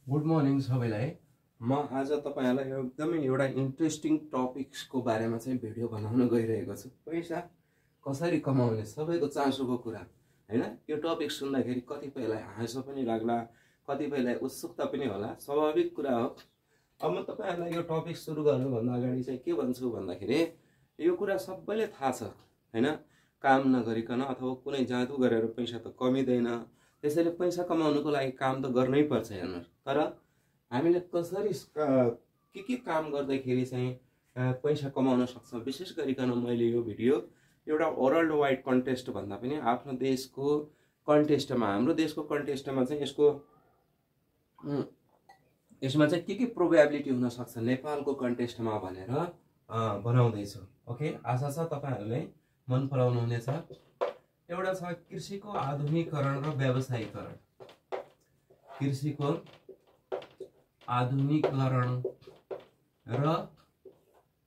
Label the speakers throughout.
Speaker 1: Good morning सबैलाई। म आज तपाईहरुलाई एकदमै एउटा इन्ट्रेस्टिङ टपिक्सको बारेमा चाहिँ भिडियो बनाउन गइरहेको छु। पैसा कसरी कमाउने सबैको चासोको कुरा हैन। यो टपिक सुन्दाखेरि कतिपयलाई हाँसो पनि लाग्ला, कतिपयलाई उत्सुकता पनि होला, स्वाभाविक कुरा हो। अब म तपाईहरुलाई यो टपिक सुरु गर्नुभन्दा अगाडि चाहिँ के भन्छु भन्दाखेरि यो कुरा सबैले थाहा छ हैन। काम नगरिकन अथवा कुनै जादु गरेर पैसा त कमिदैन, त्यसैले पैसा कमाउनुको लागि काम त गर्नै पर्छ हेर्नुस्। तर हामीले कसरी के काम गर्दाखेरि चाहिँ पैसा कमाउन सक्छौं, विशेष गरिकन मैले यो भिडियो एउटा वर्ल्ड वाइड कन्टेस्ट भन्दा पनि आफ्नो देशको कन्टेस्टमा, हाम्रो देशको कन्टेस्टमा चाहिँ यसमा चाहिँ के प्रोबेबिलिटी हुन सक्छ नेपालको कन्टेस्टमा भनेर बनाउँदै छु। ओके, आशा छ तपाईहरुलाई मन पराउनु हुनेछ। एउटा छ कृषिको आधुनिकीकरण र व्यावसायीकरण। कृषिको आधुनिकीकरण र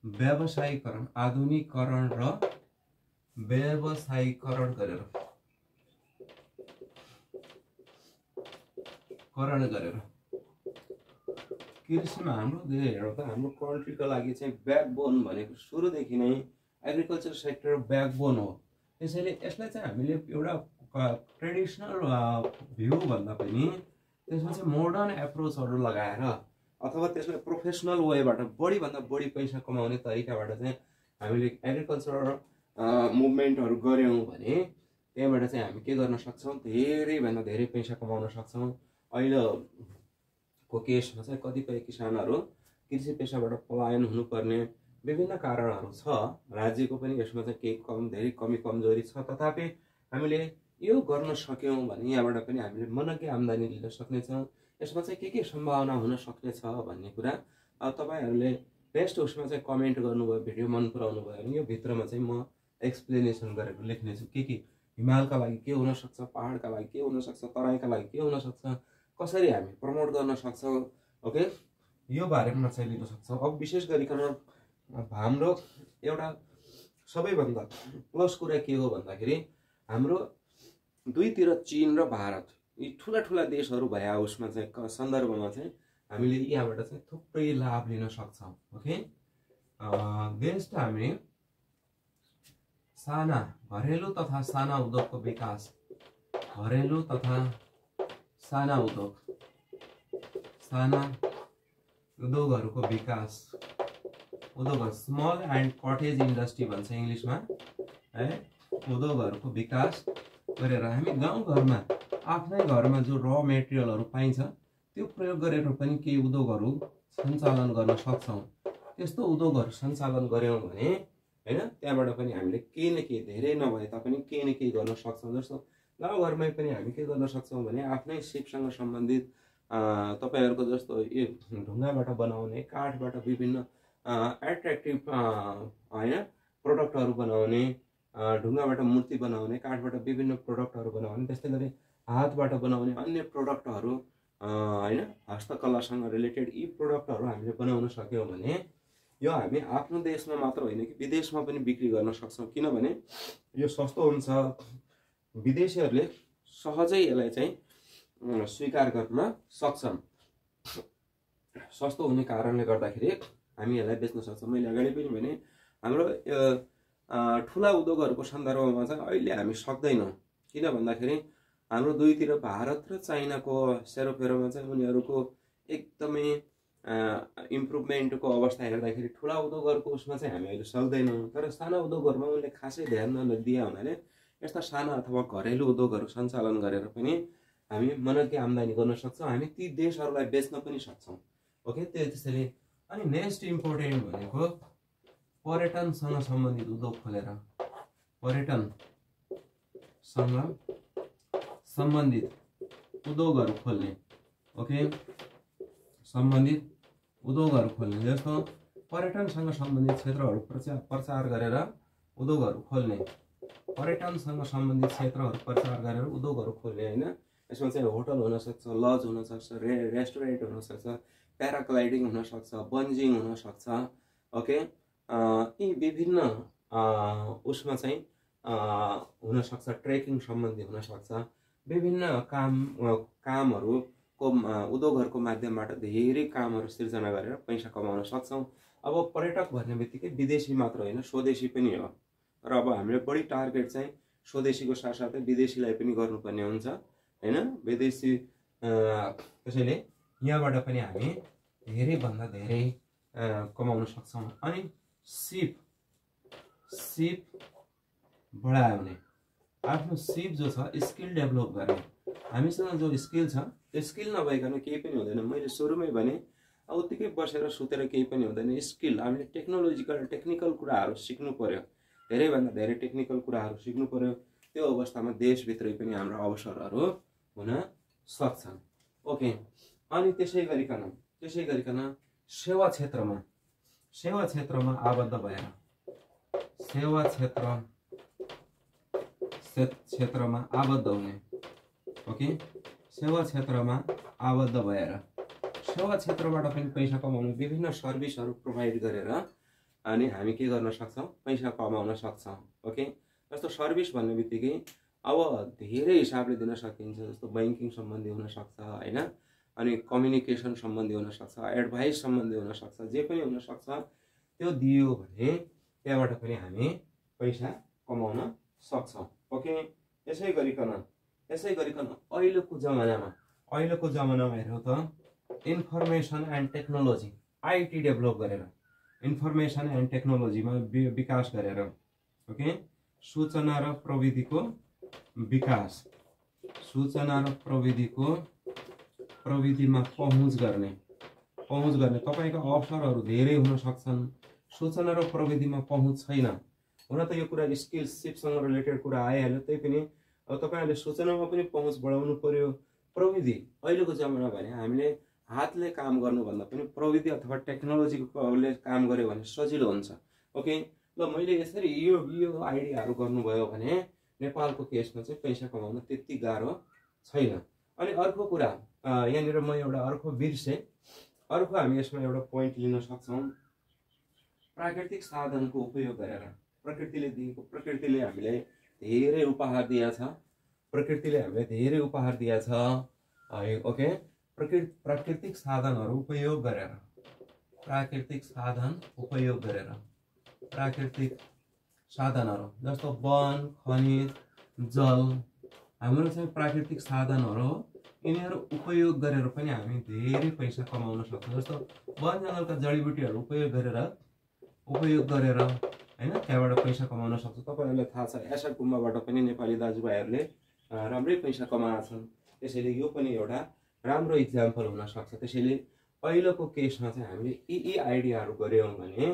Speaker 1: व्यावसायीकरण, आधुनिकीकरण र व्यावसायीकरण गरेर कृषिमा हाम्रो कन्ट्रीको लागि चाहिँ ब्याकबोन भनेको सुरुदेखि नै एग्रिकल्चर सेक्टर ब्याकबोन हो। त्यसैले यसलाई चाहिँ हामीले एउटा ट्रेडिसनल भ्यू भन्दा पनि त्यसमा चाहिँ मोडर्न एप्रोचहरु लगाएर अथवा त्यसलाई प्रोफेसनल वेबाट बढी भन्दा बढी पैसा कमाउने तरिकाबाट चाहिँ हामीले एग्रिकल्चर मुभमेन्टहरु गर्यौं भने त्यहाँबाट चाहिँ हामी के गर्न सक्छौं, धेरै भन्दा धेरै पैसा कमाउन सक्छौं। अहिलेको केसमा चाहिँ कतिपय किसानहरु कृषि पेशाबाट पलायन हुनुपर्ने विभिन्न कारणहरु छ। राज्यको पनि यसमा चाहिँ केही धेरै कमी कमजोरी छ। तथापि हामीले यो गर्न सक्यौं भने यहाँबाट पनि हामीले मनकी आम्दानी लिन सक्नेछौं। यसमा चाहिँ के सम्भावना हुन सक्नेछ भन्ने कुरा तपाईहरुले बेस्ट उसमा चाहिँ कमेन्ट गर्नुभयो, भिडियो मन पराउनु भयो भने यो भित्रमा चाहिँ म एक्सप्लेनेसन गरेर लेख्ने छु। के हिमालका लागि के हुन सक्छ, पहाडका लागि के हुन सक्छ, तराईका लागि के हुन सक्छ, कसरी हामी प्रमोट गर्न सक्छौं। ओके, यो बारेमा चाहिँ लिन सक्छौं। अब विशेष गरिकन हाम्रो एउटा सबैभन्दा प्लस कुरा के हो भन्दाखेरि हाम्रो दुईतिर चीन र भारत यी ठूला देशहरु भए उसमा चाहिँ सन्दर्भमा चाहिँ हामीले यहाँबाट चाहिँ थुप्रै लाभ लिन सक्छौं। ओके, देश हामी साना घरेलु तथा साना उद्योगको विकास, घरेलु तथा साना उद्योगहरुको विकास, उद्योगहरु स्मल एन्ड कटेज इन्डस्ट्री भन्छ इंग्लिशमा है, उद्योगहरुको विकास गरेर हामी गाउँ घरमा आफ्नै घरमा जो र मेटेरियलहरु पाइन्छ त्यो प्रयोग गरेर पनि केही उद्योगहरु सञ्चालन गर्न सक्छौं। त्यस्तो उद्योगहरु सञ्चालन गर्यौं भने हैन, त्यहाँबाट पनि हामीले केही न केही, धेरै नभए तापनि केही न केही गर्न सक्छौं। जस्तो गाउँ घरमै पनि हामी के गर्न सक्छौं भने आफ्नै सिपसँग सम्बन्धित तपाईहरुको जस्तो यो ढुङ्गाबाट बनाउने, काठबाट विभिन्न एट्र्याक्टिभ हैन प्रोडक्टहरु बनाउने, ढुङ्गाबाट मूर्ति बनाउने, काठबाट विभिन्न प्रोडक्टहरु बनाउने, त्यस्तै गरी हातबाट बनाउने अन्य प्रोडक्टहरु हैन, हस्तकलासँग रिलेटेड यी प्रोडक्टहरु हामीले बनाउन सक्यौं भने यो हामी आफ्नो देशमा मात्र होइन कि विदेशमा पनि बिक्री गर्न सक्छौं। किनभने यो सस्तो हुन्छ, विदेशीहरुले सहजै यसलाई चाहिँ स्वीकार गर्न सक्छन्। सस्तो हुने कारणले गर्दाखेरि हामी यसलाई बेच्न सक्छौं। मैले अगाडि पनि भने हाम्रो ठूला उद्योगहरुको सन्दर्भमा चाहिँ अहिले हामी सक्दैनौं। किन भन्दाखेरि हाम्रो दुईतिर भारत र चाइनाको सेरोफेरोमा चाहिँ उनीहरुको एकदमै इम्प्रुभमेन्टको अवस्था हेर्दाखेरि ठूला उद्योगहरुको उसमा चाहिँ हामी अहिले सक्दैनौं। तर साना उद्योगहरुमा उनले खासै ध्यान नदिए हुनाले यस्ता साना अथवा घरेलु उद्योगहरु सञ्चालन गरेर पनि हामी मनकी आम्दानी गर्न सक्छौं। हामी ती देशहरुलाई बेच्न पनि सक्छौं। ओके, त्यसैले अनि नेक्स्ट इम्पोर्टेन्ट भनेको पर्यटनसँग सम्बन्धित उद्योग खोलेर, पर्यटनसँग सम्बन्धित उद्योगहरु खोल्ने। ओके, सम्बन्धित उद्योगहरु खोल्ने, जस्तो पर्यटनसँग सम्बन्धित क्षेत्रहरु प्रचार गरेर उद्योगहरु खोल्ने, पर्यटनसँग सम्बन्धित क्षेत्रहरु प्रचार गरेर उद्योगहरु खोल्ने हैन। यसमा चाहिँ होटल हुन सक्छ, लज हुन सक्छ, रेस्टुरेन्ट हुन सक्छ, प्याराग्लाइडिङ हुन सक्छ, बन्जिङ हुन सक्छ। ओके, यी विभिन्न उसमा चाहिँ हुन सक्छ, ट्रेकिङ सम्बन्धी हुन सक्छ, विभिन्न कामहरु उद्योगहरूको माध्यमबाट धेरै कामहरू सिर्जना गरेर पैसा कमाउन सक्छौँ। अब पर्यटक भन्ने बित्तिकै विदेशी मात्र होइन, स्वदेशी पनि हो। र अब हामीले बढी टार्गेट चाहिँ स्वदेशीको साथसाथै विदेशीलाई पनि गर्नुपर्ने हुन्छ हैन। विदेशी त्यसैले यहाँबाट पनि हामी धेरैभन्दा धेरै कमाउन सक्छौँ। अनि सिप बढाउने, आफ्नो सिप जो छ स्किल डेभलप गर्ने। हामीसँग जो स्किल छ त्यो स्किल नभइकन केही पनि हुँदैन। मैले सुरुमै भने उत्तिकै बसेर सुतेर केही पनि हुँदैन। स्किल हामीले टेक्निकल कुराहरू सिक्नु पर्यो, धेरैभन्दा धेरै टेक्निकल कुराहरू सिक्नु पर्यो। त्यो अवस्थामा देशभित्रै पनि हाम्रो अवसरहरू हुन सक्छन्। ओके, अनि त्यसै गरिकन सेवा क्षेत्रमा आबद्ध भएर क्षेत्रमा आबद्ध हुने। ओके, सेवा क्षेत्रमा आबद्ध भएर सेवा क्षेत्रबाट पनि पैसा कमाउनु, विभिन्न सर्भिसहरू प्रोभाइड गरेर अनि हामी के गर्न सक्छौँ, पैसा कमाउन सक्छौँ। ओके, जस्तो सर्भिस भन्ने बित्तिकै अब धेरै हिसाबले दिन सकिन्छ। जस्तो बैंकिङ सम्बन्धी हुन सक्छ हैन, अनि कम्युनिकेसन सम्बन्धी हुन सक्छ, एडभाइस सम्बन्धी हुन सक्छ, जे पनि हुन सक्छ। त्यो दियो भने त्यहाँबाट पनि हामी पैसा कमाउन सक्छौँ। ओके, यसै गरिकन अहिलेको जमानामा हेरौँ त information and technology IT develop गरेर, इन्फर्मेसन एन्ड टेक्नोलोजीमा विकास गरेर, ओके, सूचना र प्रविधिको विकास, सूचना र प्रविधिमा पहुँच गर्ने तपाईका अवसरहरू धेरै हुन सक्छन्। सूचना र प्रविधिमा पहुँच छैन, हुन त यो कुरा स्किलसिपसँग रिलेटेड कुरा आइहाल्यो। त्यही पनि अब तपाईहरुले सूचनामा पनि पहुँच बढाउनु पर्यो। प्रविधि अहिलेको जमाना भने हामीले हातले काम गर्नुभन्दा पनि प्रविधि अथवा टेक्नोलोजीले काम गर्यो भने सजिलो हुन्छ। ओके, ल मैले यसरी यो आइडियाहरू गर्नुभयो भने नेपालको केसमा चाहिँ पैसा कमाउन त्यति गाह्रो छैन। अनि अर्को कुरा यहाँनिर म एउटा अर्को हामी यसमा एउटा पोइन्ट लिन सक्छौँ। प्राकृतिक साधनको उपयोग गरेर, प्रकृतिले हामीलाई धेरै उपहार दिएछ। ओके, प्राकृतिक साधनहरू उपयोग गरेर प्राकृतिक साधनहरू जस्तो वन, खनिज, जल हाम्रो चाहिँ प्राकृतिक साधनहरू हो। यिनीहरू उपयोग गरेर पनि हामी धेरै पैसा कमाउन सक्छौँ। जस्तो वन जङ्गलका जडीबुटीहरू उपयोग गरेर हैन, त्यहाँबाट पैसा कमाउन सक्छ। तपाईहरुलाई थाहा छ एसा गुम्बाबाट पनि नेपाली दाजुभाइहरूले राम्रै पैसा कमाएछन्। त्यसैले यो पनि एउटा राम्रो इक्जाम्पल हुन सक्छ। त्यसैले पहिलोको केसमा चाहिँ हामीले यी आइडियाहरू गर्यौं भने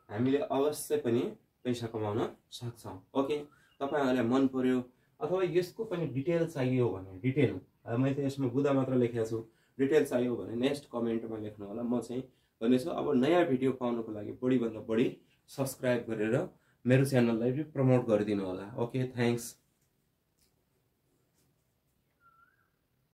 Speaker 1: हामीले अवश्य पनि पैसा कमाउन सक्छौं। ओके, तपाईहरुलाई मन पर्यो अथवा यसको पनि डिटेल चाहियो भने मैले त यसमा बुदा मात्र लेखेको छु, डिटेल चाहियो भने नेक्स्ट कमेन्टमा लेख्नु होला, म चाहिँ गर्नेछु। अब नयाँ भिडियो पाउनको लागि बढी भन्दा बढी सब्स्क्राइब गरेर मेरो च्यानललाई पनि प्रमोट गरिदिनु होला। Okay, thanks.